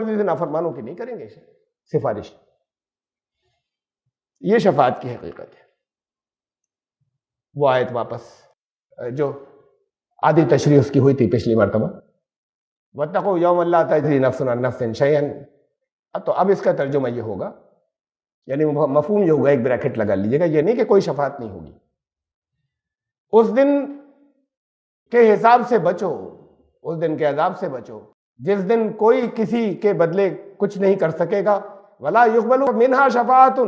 نافرمانوں کی نہیں کریں گے سفارش. یہ شفاعت کی حقیقت ہے. وہ آیت واپس جو آدھی تشریح اس کی ہوئی تھی پچھلی مرتبہ، واتقوا یوما لا تجزی نفس عن نفس شیئا، تو اب اس کا ترجمہ یہ ہوگا، یعنی مفہوم یہ ہوگا، ایک بریکٹ لگا لیجیے گا، یہ نہیں کہ کوئی شفاعت نہیں ہوگی. اس دن کے حساب سے بچو، اس دن کے عذاب سے بچو جس دن کوئی کسی کے بدلے کچھ نہیں کر سکے گا. ولا یقبل منہا شفاعت،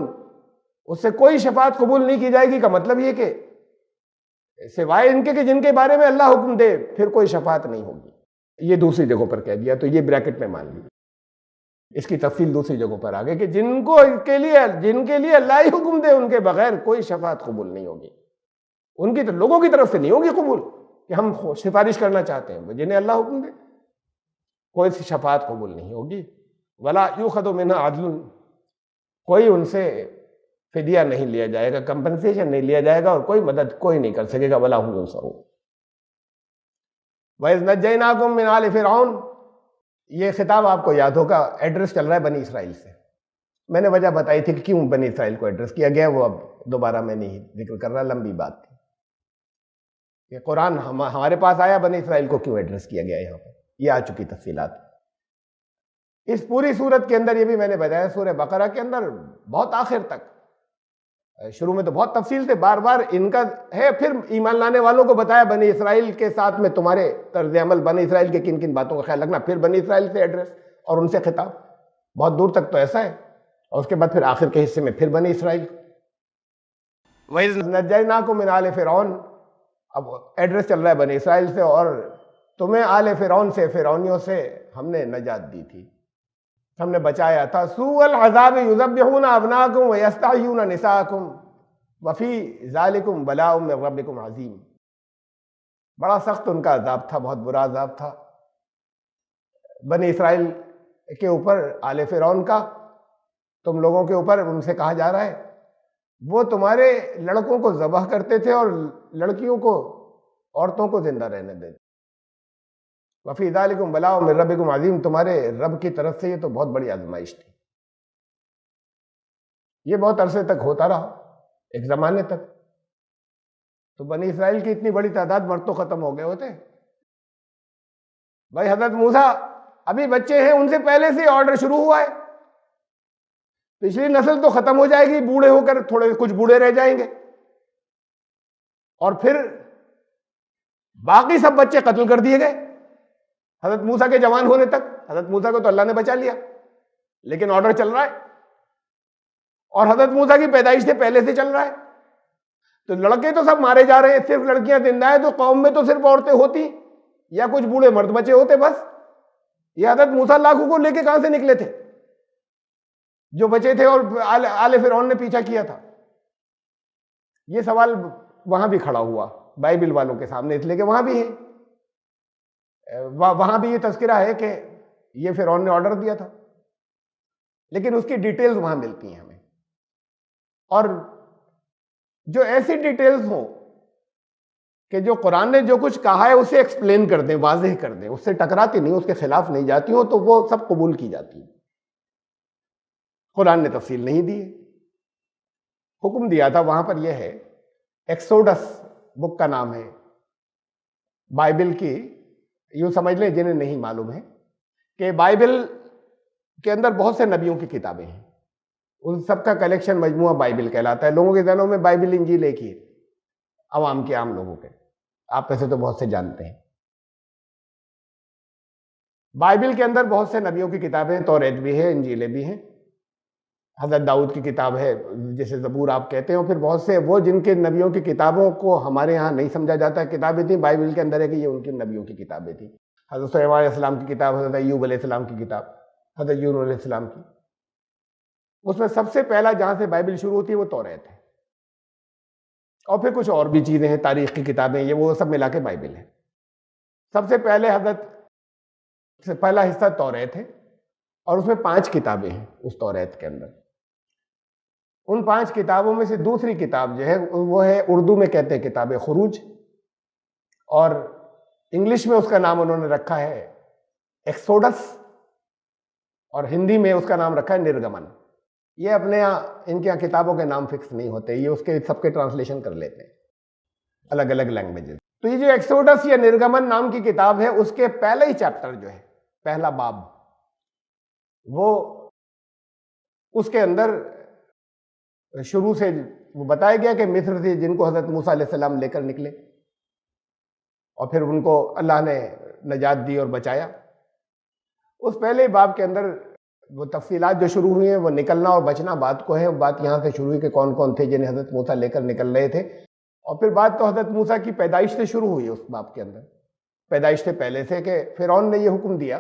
اس سے کوئی شفاعت قبول نہیں کی جائے گی. کا مطلب یہ کہ سوائے ان کے کہ جن کے بارے میں اللہ حکم دے پھر کوئی شفاعت نہیں ہوگی. یہ دوسری جگہوں پر کہہ دیا، تو یہ بریکٹ میں مان لیجیے. اس کی تفصیل دوسری جگہوں پر آگے کہ جن کے لیے اللہ ہی حکم دے ان کے بغیر کوئی شفاعت قبول نہیں ہوگی. ان کی تو لوگوں کی طرف سے نہیں ہوگی قبول کہ ہم سفارش کرنا چاہتے ہیں، جنہیں اللہ حکم دے کوئی شفاعت قبول نہیں ہوگی. ولا یؤخذ منها عدل، کوئی ان سے فدیہ نہیں لیا جائے گا، کمپنسیشن نہیں لیا جائے گا، اور کوئی مدد کوئی نہیں کر سکے گا. ولا هم ينصرون. وَإِذْ نَجَّيْنَاكُمْ مِنْ آلِ فِرْعَوْنَ، یہ خطاب آپ کو یاد ہوگا، ایڈریس چل رہا ہے بنی اسرائیل سے. میں نے وجہ بتائی تھی کہ کیوں بنی اسرائیل کو ایڈریس کیا گیا، وہ اب دوبارہ میں نہیں ذکر کر رہا، لمبی بات تھی. کہ قرآن ہمارے پاس آیا، بنی اسرائیل کو کیوں ایڈریس کیا گیا یہاں پر، یہ آ چکی تفصیلات. اس پوری صورت کے اندر یہ بھی میں نے بتایا، سورہ بقرہ کے اندر بہت آخر تک، شروع میں تو بہت تفصیل سے بار بار ان کا ہے، پھر ایمان لانے والوں کو بتایا بنی اسرائیل کے ساتھ میں تمہارے طرز عمل، بنی اسرائیل کے کن کن باتوں کا خیال رکھنا، پھر بنی اسرائیل سے ایڈریس اور ان سے خطاب. بہت دور تک تو ایسا ہے، اور اس کے بعد پھر آخر کے حصے میں پھر بنی اسرائیل. وَإِذْ نَجَّيْنَاكُمْ مِنْ آلِ فِرْعَوْنَ، اب ایڈریس چل رہا ہے بنی اسرائیل سے، اور تمہیں آل فرعون سے، فرعونیوں سے ہم نے نجات دی تھی، ہم نے بچایا تھا. سوء العذاب یذبحون ابناءکم ویستحیون نساءکم وفی ذالکم بلاء من ربکم عظیم. بڑا سخت ان کا عذاب تھا، بہت برا عذاب تھا بنی اسرائیل کے اوپر، آل فرعون کا، تم لوگوں کے اوپر. ان سے کہا جا رہا ہے وہ تمہارے لڑکوں کو ذبح کرتے تھے اور لڑکیوں کو، عورتوں کو زندہ رہنے دیتے. وفی ذالکم بلاء من ربکم عظیم، تمہارے رب کی طرف سے یہ تو بہت بڑی آزمائش تھی. یہ بہت عرصے تک ہوتا رہا، ایک زمانے تک. تو بنی اسرائیل کی اتنی بڑی تعداد مرد تو ختم ہو گئے ہوتے. بھائی حضرت موسیٰ ابھی بچے ہیں، ان سے پہلے سے آرڈر شروع ہوا ہے، پچھلی نسل تو ختم ہو جائے گی، بوڑھے ہو کر تھوڑے کچھ بوڑھے رہ جائیں گے، اور پھر باقی سب بچے قتل کر دیے گئے حضرت موسیٰ کے جوان ہونے تک. حضرت موسیٰ کو تو اللہ نے بچا لیا، لیکن آرڈر چل رہا ہے، اور حضرت موسیٰ کی پیدائش سے پہلے سے چل رہا ہے. تو لڑکے تو سب مارے جا رہے ہیں، صرف لڑکیاں زندہ ہیں. تو قوم میں تو صرف عورتیں ہوتی یا کچھ بوڑھے مرد بچے ہوتے بس. یہ حضرت موسیٰ لاکھوں کو لے کے کہاں سے نکلے تھے جو بچے تھے اور آل فرعون نے پیچھا کیا تھا؟ یہ سوال وہاں بھی کھڑا ہوا بائبل والوں کے سامنے، اس لیے کہ وہاں بھی ہے، وہاں بھی یہ تذکرہ ہے کہ یہ فرعون نے آرڈر دیا تھا، لیکن اس کی ڈیٹیلز وہاں ملتی ہیں ہمیں. اور جو ایسی ڈیٹیلز ہوں کہ جو قرآن نے جو کچھ کہا ہے اسے ایکسپلین کر دیں، واضح کر دیں، اس سے ٹکراتی نہیں، اس کے خلاف نہیں جاتی ہوں، تو وہ سب قبول کی جاتی ہیں. قرآن نے تفصیل نہیں دی ہے. حکم دیا تھا وہاں پر، یہ ہے ایکسوڈس بک کا نام ہے بائبل کی. یوں سمجھ لیں جنہیں نہیں معلوم ہے کہ بائبل کے اندر بہت سے نبیوں کی کتابیں ہیں، ان سب کا کلیکشن مجموعہ بائبل کہلاتا ہے. لوگوں کے ذہنوں میں بائبل انجیل ایک ہی ہے، عوام کے، عام لوگوں کے. آپ میں سے تو بہت سے جانتے ہیں. بائبل کے اندر بہت سے نبیوں کی کتابیں، توریت بھی ہے، انجیلیں بھی ہیں. حضرت داؤد کی کتاب ہے جسے زبور آپ کہتے ہیں، اور پھر بہت سے وہ جن کے نبیوں کی کتابوں کو ہمارے ہاں نہیں سمجھا جاتا کتابیں تھیں، بائبل کے اندر ہے کہ یہ ان کی نبیوں کی کتابیں تھیں. حضرت سلیمان علیہ السلام کی کتاب، حضرت ایوب علیہ السلام کی کتاب، حضرت یونس علیہ السلام کی. اس میں سب سے پہلا جہاں سے بائبل شروع ہوتی ہے وہ توریت ہے، اور پھر کچھ اور بھی چیزیں ہیں، تاریخ کی کتابیں، یہ وہ سب ملا کے بائبل ہے. سب سے پہلے حضرت سے پہلا حصہ توریت ہے، اور اس میں 5 کتابیں ہیں اس توریت کے اندر. ان 5 کتابوں میں سے دوسری کتاب جو ہے وہ ہے، اردو میں کہتے ہیں کتاب خروج، اور انگلش میں اس کا نام انہوں نے رکھا ہے ایکسوڈس. اور ہندی میں اس کا نام رکھا ہے نرگمن. یہ اپنے یہاں ان کے یہاں کتابوں کے نام فکس نہیں ہوتے, یہ اس کے سب کے ٹرانسلیشن کر لیتے ہیں الگ الگ لینگویجز. تو یہ جو ایکسوڈس یا نرگمن نام کی کتاب ہے, اس کے پہلا ہی چیپٹر جو ہے, پہلا باب, وہ اس کے اندر شروع سے وہ بتایا گیا کہ مصر سے جن کو حضرت موسیٰ علیہ السلام لے کر نکلے اور پھر ان کو اللہ نے نجات دی اور بچایا. اس پہلے باب کے اندر وہ تفصیلات جو شروع ہوئی ہیں وہ نکلنا اور بچنا بات کو ہے. بات یہاں سے شروع ہوئی کہ کون کون تھے جنہیں حضرت موسیٰ لے کر نکل رہے تھے, اور پھر بات تو حضرت موسیٰ کی پیدائش سے شروع ہوئی اس باب کے اندر, پیدائش سے پہلے سے, کہ فرعون نے یہ حکم دیا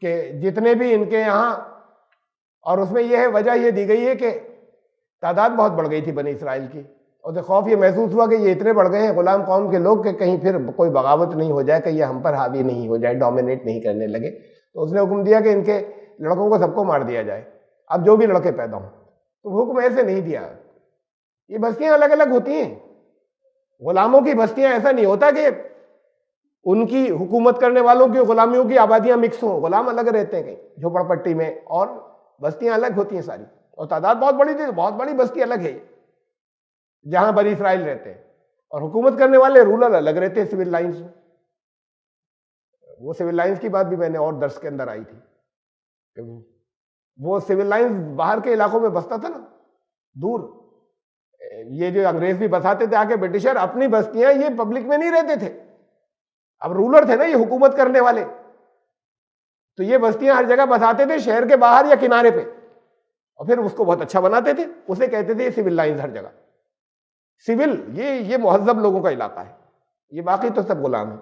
کہ جتنے بھی ان کے یہاں, اور اس میں یہ ہے وجہ یہ دی گئی ہے کہ تعداد بہت بڑھ گئی تھی بنی اسرائیل کی, اور اسے خوف یہ محسوس ہوا کہ یہ اتنے بڑھ گئے ہیں غلام قوم کے لوگ کہ کہیں پھر کوئی بغاوت نہیں ہو جائے, کہ یہ ہم پر حاوی نہیں ہو جائے, ڈومینیٹ نہیں کرنے لگے. تو اس نے حکم دیا کہ ان کے لڑکوں کو سب کو مار دیا جائے, اب جو بھی لڑکے پیدا ہوں. تو حکم ایسے نہیں دیا, یہ بستیاں الگ الگ ہوتی ہیں, غلاموں کی بستیاں ایسا نہیں ہوتا کہ ان کی حکومت کرنے والوں کی غلامیوں کی آبادیاں مکس ہوں, غلام الگ رہتے ہیں کہیں جھوپڑ پٹی میں, اور بستیاں الگ ہوتی ہیں ساری, اور تعداد بہت بڑی تھی, بہت بڑی بستی الگ ہے جہاں بنی اسرائیل رہتے ہیں, اور حکومت کرنے والے رولر الگ رہتے ہیں سول لائنز میں. وہ سول لائنز کی بات بھی میں نے اور درس کے اندر آئی تھی کہ وہ سول لائنز باہر کے علاقوں میں بستا تھا نا, دور. یہ جو انگریز بھی بساتے تھے آ کے برٹشر, اپنی بستیاں یہ پبلک میں نہیں رہتے تھے, اب رولر تھے نا یہ حکومت کرنے والے, تو یہ بستیاں ہر جگہ بساتے تھے شہر کے باہر یا کنارے پہ, اور پھر اس کو بہت اچھا بناتے تھے, اسے کہتے تھے سول لائنز ہر جگہ. سول یہ مہذب لوگوں کا علاقہ ہے, یہ باقی تو سب غلام ہیں,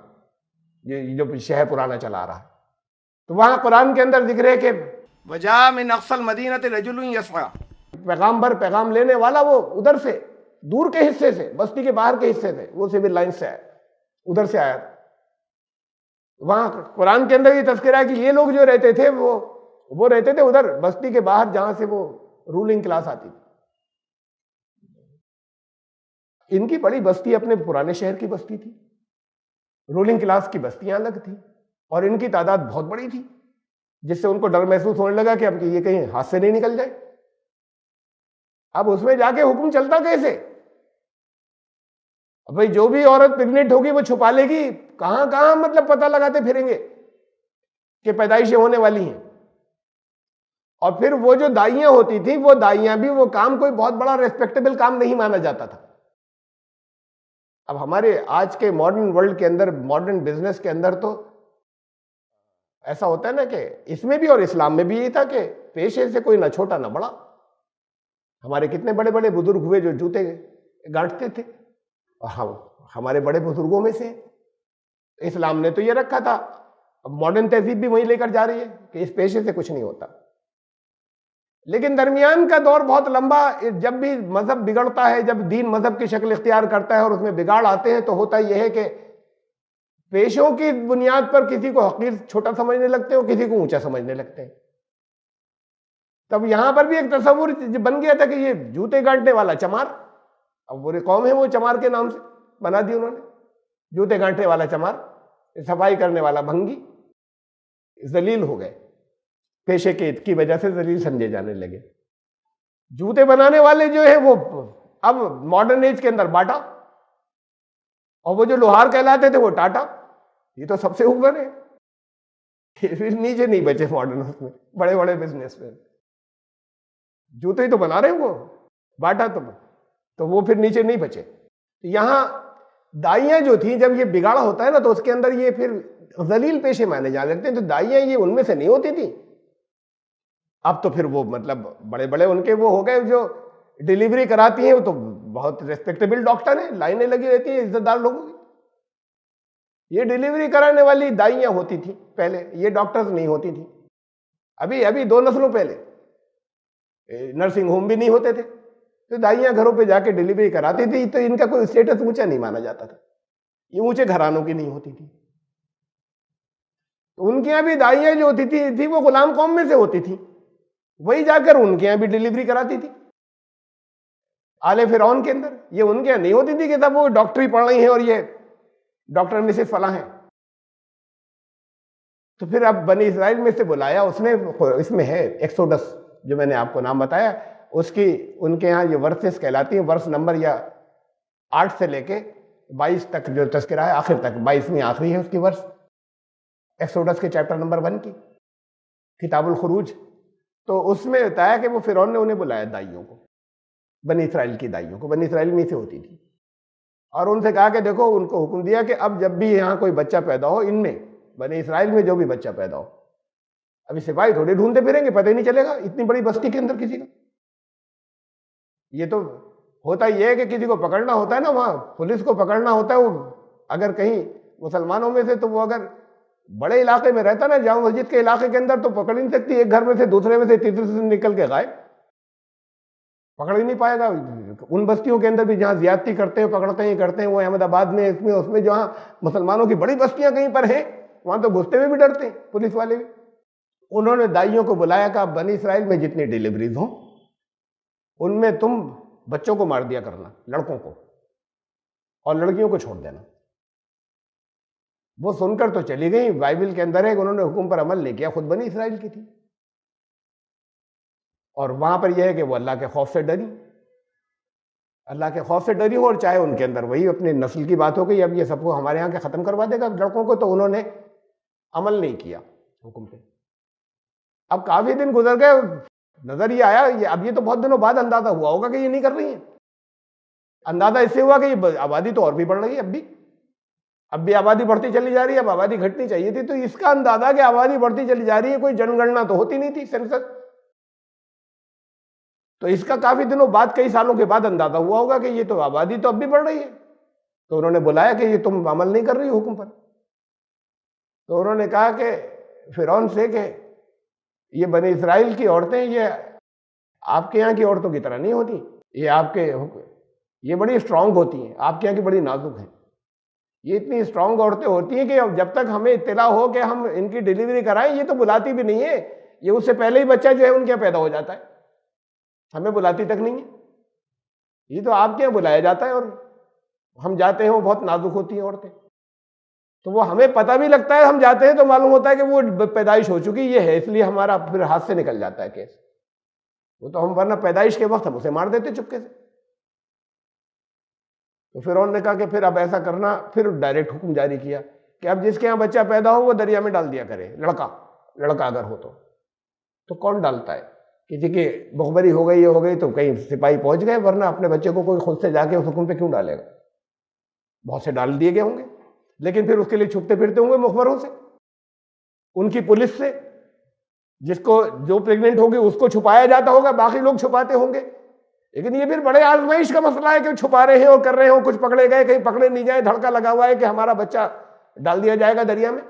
یہ جو شہر پرانا چلا آ رہا ہے. تو وہاں قرآن کے اندر ذکر ہے کہ وجاء من اقصى الْمَدِينَةِ رَجُلٌ يَسْعَىٰ, پیغامبر پیغام لینے والا وہ ادھر سے دور کے حصے سے, بستی کے باہر کے حصے سے, وہ سول لائن سے آیا, ادھر سے آیا. وہاں قرآن کے اندر یہ تذکرہ ہے کہ یہ لوگ جو رہتے تھے وہ رہتے تھے ادھر بستی کے باہر جہاں سے وہ رولنگ کلاس آتی تھی. ان کی بڑی بستی اپنے پرانے شہر کی بستی تھی, رولنگ کلاس کی بستیاں الگ تھیں, اور ان کی تعداد بہت بڑی تھی, جس سے ان کو ڈر محسوس ہونے لگا کہ اب یہ کہیں ہاتھ سے نہیں نکل جائے. اب اس میں جا کے حکم چلتا کیسے؟ اب بھائی جو بھی عورت پریگننٹ ہوگی وہ چھپا لے گی, کہاں کہاں مطلب پتہ لگاتے پھریں گے کہ پیدائشیں ہونے والی ہیں. اور پھر وہ جو دائیاں ہوتی تھیں, وہ دائیاں بھی وہ کام کوئی بہت بڑا ریسپیکٹیبل کام نہیں مانا جاتا تھا. اب ہمارے آج کے ماڈرن ورلڈ کے اندر, ماڈرن بزنس کے اندر تو ایسا ہوتا ہے نا کہ اس میں بھی اور اسلام میں بھی یہ تھا کہ پیشے سے کوئی نہ چھوٹا نہ بڑا. ہمارے کتنے بڑے بڑے بزرگ ہوئے جو جوتے گانٹتے تھے, اور ہمارے بڑے بزرگوں میں سے اسلام نے تو یہ رکھا تھا. اب ماڈرن تہذیب بھی وہیں لے کر جا رہی ہے کہ اس پیشے سے کچھ نہیں ہوتا. لیکن درمیان کا دور بہت لمبا, جب بھی مذہب بگڑتا ہے, جب دین مذہب کی شکل اختیار کرتا ہے اور اس میں بگاڑ آتے ہیں, تو ہوتا یہ ہے کہ پیشوں کی بنیاد پر کسی کو حقیر چھوٹا سمجھنے لگتے ہیں اور کسی کو اونچا سمجھنے لگتے ہیں. تب یہاں پر بھی ایک تصور بن گیا تھا کہ یہ جوتے گانٹنے والا چمار, اب وہ قوم ہے وہ چمار کے نام سے بنا دی انہوں نے, جوتے گانٹنے والا چمار, صفائی کرنے والا بھنگی, ذلیل ہو گئے, پیشے کی وجہ سے ذلیل سمجھے جانے لگے. جوتے بنانے والے جو ہیں وہ اب ماڈرن ایج کے اندر باٹا, اور وہ جو لوہار کہلاتے تھے وہ ٹاٹا, یہ تو سب سے اوپر ہے. پھر نیچے نہیں بچے ماڈرن, اس میں بڑے بڑے بزنس میں جوتے ہی تو بنا رہے ہیں وہ, باٹا تو وہ پھر نیچے نہیں بچے. یہاں دائیاں جو تھیں, جب یہ بگاڑا ہوتا ہے نا تو اس کے اندر یہ پھر ذلیل پیشے مانے جانے لگتے ہیں. تو دائیاں یہ ان میں سے نہیں ہوتی تھیں. اب تو پھر وہ مطلب بڑے بڑے ان کے وہ ہو گئے جو ڈیلیوری کراتی ہیں, وہ تو بہت ریسپیکٹیبل ڈاکٹر ہیں, لائنیں لگی رہتی ہیں عزت دار لوگوں کی. یہ ڈیلیوری کرانے والی دائیاں ہوتی تھیں پہلے, یہ ڈاکٹرز نہیں ہوتی تھیں. ابھی 2 نسلوں پہلے نرسنگ ہوم بھی نہیں ہوتے تھے, تو دائیاں گھروں پہ جا کے ڈیلیوری کراتی تھی. تو ان کا کوئی اسٹیٹس اونچا نہیں مانا جاتا تھا, یہ اونچے گھرانوں کی نہیں ہوتی تھی. تو ان کے یہاں بھی دائیاں جو ہوتی تھی وہ غلام قوم میں سے ہوتی تھی, وہی جا کر ان کے یہاں بھی ڈیلیوری کراتی تھی آل فرعون کے اندر. یہ ان کے یہاں نہیں ہوتی تھی کہ تب وہ ڈاکٹری پڑھ رہی ہیں اور یہ ڈاکٹر مسز فلاں ہیں. تو پھر اب بنی اسرائیل میں سے بلایا اس نے، اس میں ہے ایکسوڈس جو میں نے آپ کو نام بتایا، اس کی ان کے ہاں یہ ورسز کہلاتی ہیں، ورس نمبر یا 8 سے لے کے 22 تک جو تذکرہ ہے آخر تک، 22ویں آخری ہے اس کی ورس، ایکسوڈس کے چیپٹر نمبر 1 کی کتاب الخروج۔ تو اس میں بتایا کہ وہ فرعون نے انہیں بلایا دائیوں کو، بنی اسرائیل کی دائیوں کو، بنی اسرائیل میں سے ہوتی تھی، اور ان سے کہا کہ دیکھو، ان کو حکم دیا کہ اب جب بھی یہاں کوئی بچہ پیدا ہو، ان میں بنی اسرائیل میں جو بھی بچہ پیدا ہو، ابھی سپاہی تھوڑے ڈھونڈتے پھریں گے، پتہ ہی نہیں چلے گا اتنی بڑی بستی کے اندر کسی کا۔ یہ تو ہوتا یہ ہے کہ کسی کو پکڑنا ہوتا ہے نا، وہاں پولیس کو پکڑنا ہوتا ہے، وہ اگر کہیں مسلمانوں میں سے، تو وہ اگر بڑے علاقے میں رہتا نا، جامع مسجد کے علاقے کے اندر، تو پکڑ ہی نہیں سکتی، ایک گھر میں سے دوسرے میں سے تیسرے سے نکل کے غائب، پکڑ ہی نہیں پائے گا۔ ان بستیوں کے اندر بھی جہاں زیادتی کرتے ہیں، پکڑتے ہی کرتے ہیں، وہ احمد آباد میں، اس میں جہاں مسلمانوں کی بڑی بستیاں کہیں پر ہیں، وہاں تو گھستے ہوئے بھی ڈرتے ہیں پولیس والے بھی۔ انہوں نے دائیوں کو بلایا کہ بنی اسرائیل میں جتنی ڈیلیوریز ہوں ان میں تم بچوں کو مار دیا کرنا، لڑکوں کو، اور لڑکیوں کو چھوڑ دینا۔ وہ سن کر تو چلی گئی، بائبل کے اندر ہے کہ انہوں نے حکم پر عمل نہیں کیا، خود بنی اسرائیل کی تھی، اور وہاں پر یہ ہے کہ وہ اللہ کے خوف سے ڈری، اللہ کے خوف سے ڈری ہو، اور چاہے ان کے اندر وہی اپنی نسل کی بات ہو گئی، اب یہ سب کو ہمارے یہاں کے ختم کروا دے گا لڑکوں کو، تو انہوں نے عمل نہیں کیا حکم پہ۔ اب کافی دن گزر گئے، نظر یہ آیا، اب یہ تو بہت دنوں بعد اندازہ ہوا ہوگا کہ یہ نہیں کر رہی ہیں، اندازہ اس سے ہوا کہ یہ آبادی تو اور بھی بڑھ رہی ہے، اب بھی آبادی بڑھتی چلی جا رہی ہے، اب آبادی گھٹنی چاہیے تھی، تو اس کا اندازہ کہ آبادی بڑھتی چلی جا رہی ہے، کوئی جن گننا تو ہوتی نہیں تھی، سینسس، تو اس کا کافی دنوں بعد، کئی سالوں کے بعد اندازہ ہوا ہوگا کہ یہ تو آبادی تو اب بھی بڑھ رہی ہے۔ تو انہوں نے بلایا کہ یہ تم عمل نہیں کر رہی حکم پر، تو انہوں نے کہا کہ فرعون سے کہ یہ بنی اسرائیل کی عورتیں یہ آپ کے یہاں کی عورتوں کی طرح نہیں ہوتی، یہ بڑی اسٹرانگ ہوتی ہیں، آپ کے یہاں کی بڑی نازک ہیں، یہ اتنی اسٹرانگ عورتیں ہوتی ہیں کہ جب تک ہمیں اطلاع ہو کہ ہم ان کی ڈیلیوری کرائیں، یہ تو بلاتی بھی نہیں ہے، یہ اس سے پہلے ہی بچہ جو ہے ان کے یہاں پیدا ہو جاتا ہے، ہمیں بلاتی تک نہیں ہے، یہ تو آپ کے یہاں بلایا جاتا ہے، اور ہم جاتے ہیں، وہ بہت نازک ہوتی ہیں عورتیں، تو وہ ہمیں پتہ بھی لگتا ہے، ہم جاتے ہیں تو معلوم ہوتا ہے کہ وہ پیدائش ہو چکی یہ ہے، اس لیے ہمارا پھر ہاتھ سے نکل جاتا ہے کیس، وہ تو ہم ورنہ پیدائش کے وقت ہم اسے مار دیتے چپکے سے۔ تو فرعون نے کہا کہ پھر اب ایسا کرنا، پھر ڈائریکٹ حکم جاری کیا کہ اب جس کے یہاں بچہ پیدا ہو وہ دریا میں ڈال دیا کرے، لڑکا اگر ہو تو کون ڈالتا ہے؟ کسی کی مخبری ہو گئی، یہ ہو گئی تو کہیں سپاہی پہنچ گئے، ورنہ اپنے بچے کو کوئی خود سے جا کے اس حکم پہ کیوں ڈالے گا؟ بہت سے ڈال دیے گئے ہوں گے، لیکن پھر اس کے لیے چھپتے پھرتے ہوں گے مخبروں سے، ان کی پولیس سے، جس کو جو پریگننٹ ہوگی اس کو چھپایا جاتا ہوگا، باقی لوگ چھپاتے ہوں گے، لیکن یہ پھر بڑے آزمائش کا مسئلہ ہے کہ چھپا رہے ہیں اور کر رہے ہوں، کچھ پکڑے گئے، کہیں پکڑے نہیں جائیں، دھڑکا لگا ہوا ہے کہ ہمارا بچہ ڈال دیا جائے گا دریا میں۔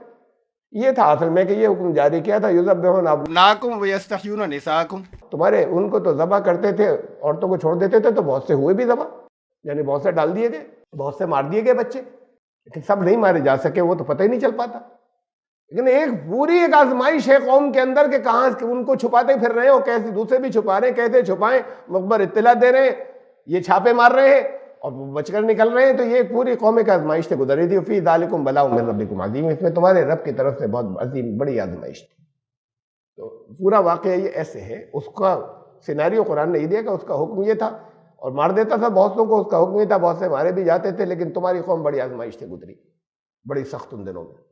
یہ تھا اصل میں کہ یہ حکم جاری کیا تھا، یذبحون ابناءکم ویستحیون نساءکم، تمہارے ان کو تو ذبح کرتے تھے، عورتوں کو چھوڑ دیتے تھے، تو بہت سے ہوئے بھی ذبح، یعنی بہت سے ڈال دیے گئے، بہت سے مار دیے گئے بچے، لیکن سب نہیں مارے جا سکے، وہ تو پتہ ہی نہیں چل پاتا۔ لیکن ایک آزمائش ہے قوم کے اندر کہ کہاں ان کو چھپاتے پھر رہے ہو، کیسے دوسرے بھی چھپا رہے ہیں، کیسے چھپائیں، مخبر اطلاع دے رہے ہیں، یہ چھاپے مار رہے ہیں اور بچ کر نکل رہے ہیں، تو یہ پوری قوم ایک آزمائش سے گزر رہی تھی۔ فی ذالکم بلاء من ربکم عظیم، اس میں تمہارے رب کی طرف سے بہت عظیم بڑی آزمائش تھی۔ تو پورا واقعہ یہ ایسے ہے، اس کا سیناریو قرآن نے یہ دیا کہ اس کا حکم یہ تھا، اور مار دیتا تھا بہت کو، اس کا حکم یہ تھا، بہت سے مارے بھی جاتے تھے، لیکن تمہاری قوم بڑی آزمائش سے گزری، بڑی سخت ان دنوں میں۔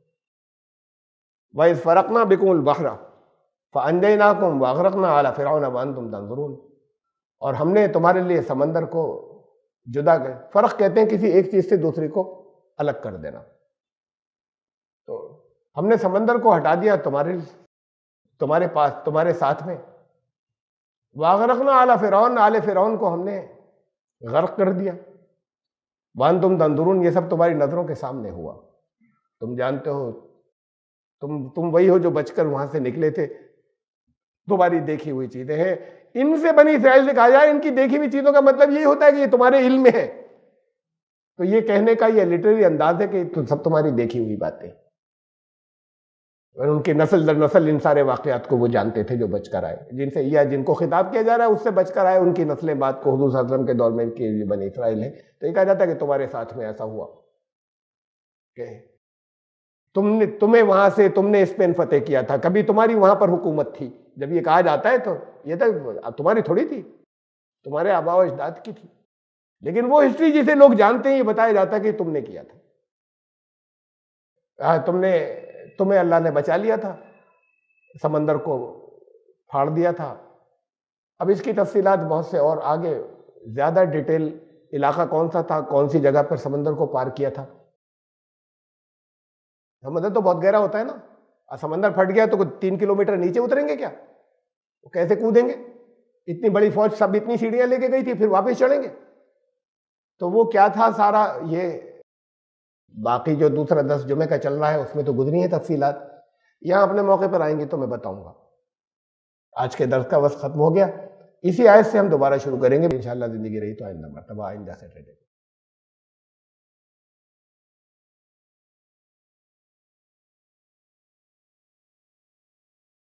وَإِذْ فَرَقْنَا بِكُمُ الْبَحْرَ فَأَنْجَيْنَاكُمْ وَأَغْرَقْنَا آلَ فِرْعَوْنَ وَأَنْتُمْ تَنظُرُونَ، اور ہم نے تمہارے لیے سمندر کو جدا کر، فرق کہتے ہیں کسی ایک چیز سے دوسری کو الگ کر دینا، تو ہم نے سمندر کو ہٹا دیا تمہارے پاس، تمہارے ساتھ میں۔ وَأَغْرَقْنَا آلَ فِرْعَوْنَ، آل فرعون کو ہم نے غرق کر دیا۔ وَأَنْتُمْ تَنظُرُونَ، یہ سب تمہاری نظروں کے سامنے ہوا، تم جانتے ہو، تم وہی ہو جو بچ کر وہاں سے نکلے تھے، تمہاری دیکھی ہوئی چیزیں ہیں۔ ان سے بنی اسرائیل سے کہا جائے ان کی دیکھی ہوئی چیزوں کا مطلب یہ ہوتا ہے کہ یہ تمہارے علم میں ہے، تو یہ کہنے کا یہ لٹریری انداز ہے کہ سب تمہاری دیکھی ہوئی باتیں، اور ان کی نسل در نسل ان سارے واقعات کو وہ جانتے تھے جو بچ کر آئے، جن کو خطاب کیا جا رہا ہے اس سے بچ کر آئے، ان کی نسلیں بات کو حضور صلی اللہ علیہ وسلم کے دور میں کی بنی اسرائیل ہے، تو یہ کہا جاتا ہے کہ تمہارے ساتھ میں ایسا ہوا کہ تمہیں وہاں سے تم نے اسپین فتح کیا تھا، کبھی تمہاری وہاں پر حکومت تھی؟ جب یہ کہا جاتا ہے تو یہ تو تمہاری تھوڑی تھی، تمہارے آباء و اجداد کی تھی، لیکن وہ ہسٹری جسے لوگ جانتے ہیں یہ بتایا جاتا ہے کہ تم نے کیا تھا، تمہیں اللہ نے بچا لیا تھا، سمندر کو پھاڑ دیا تھا۔ اب اس کی تفصیلات بہت سے اور آگے زیادہ ڈیٹیل، علاقہ کون سا تھا، کون سی جگہ پر سمندر کو پار کیا تھا۔ سمندر تو بہت گہرا ہوتا ہے نا، سمندر پھٹ گیا تو 3 کلومیٹر نیچے اتریں گے کیا؟ وہ کیسے کودیں گے؟ اتنی بڑی فوج سب اتنی سیڑھیاں لے کے گئی تھی، پھر واپس چڑھیں گے؟ تو وہ کیا تھا سارا، یہ باقی جو دوسرا 10 جمعے کا چل رہا ہے اس میں تو گزری ہیں تفصیلات، یہاں اپنے موقع پر آئیں گے تو میں بتاؤں گا۔ آج کے درس کا وقت ختم ہو گیا، اسی آیت سے ہم دوبارہ شروع کریں گے انشاءاللہ، زندگی رہی تو آئندہ مرتبہ، آئندہ سیٹرڈے۔